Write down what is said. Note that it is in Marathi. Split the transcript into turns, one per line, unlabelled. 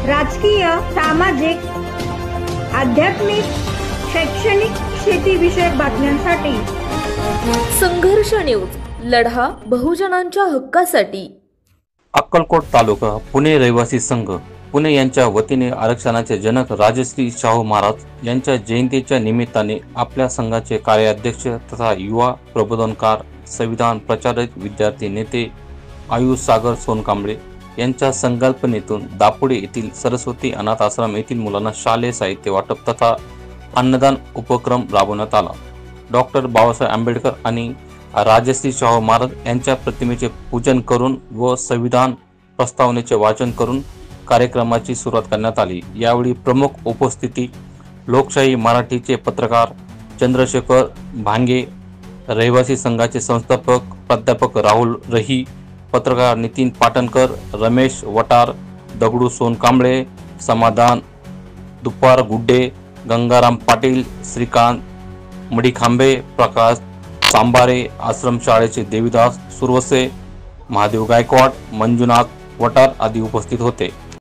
राजकीय, सामाजिक, आध्यात्मिक, शैक्षणिक, शेतीविषयक बातम्यांसाठी
संघर्ष न्यूज, लढा बहुजनांच्या हक्कासाठी.
अक्कलकोट तालुका पुणे रहिवासी संघ पुणे यांच्या वतीने आरक्षणाचे जनक राजश्री शाहू महाराज यांच्या जयंतीच्या निमित्ताने आपल्या संघाचे कार्याध्यक्ष तथा युवा प्रबोधनकार, संविधान प्रचारक, विद्यार्थी नेते आयुष सागर सोनकांबळे यांच्या संकल्पनेतून दापोडे येथील सरस्वती अनाथ आश्रम येथील मुलांना शालेय साहित्य वाटप तथा अन्नदान उपक्रम राबवण्यात आला. डॉक्टर बाबासाहेब आंबेडकर आणि राजश्री शाहू महाराज यांच्या प्रतिमेचे पूजन करून व संविधान प्रस्तावनेचे वाचन करून कार्यक्रमाची सुरुवात करण्यात आली. यावेळी प्रमुख उपस्थिती लोकशाही मराठीचे पत्रकार चंद्रशेखर भांगे, रहिवासी संघाचे संस्थापक प्राध्यापक राहुल रही, पत्रकार नितीन पाटणकर, रमेश वटार, दगडू सोनकांबळे, समाधान दुपार गुड्डे, गंगाराम पाटील, श्रीकांत मडीखांबे, प्रकाश सांबारे, आश्रमशाळेचे देवीदास सुरवसे, महादेव गायकवाड, मंजुनाथ वटार आदी उपस्थित होते.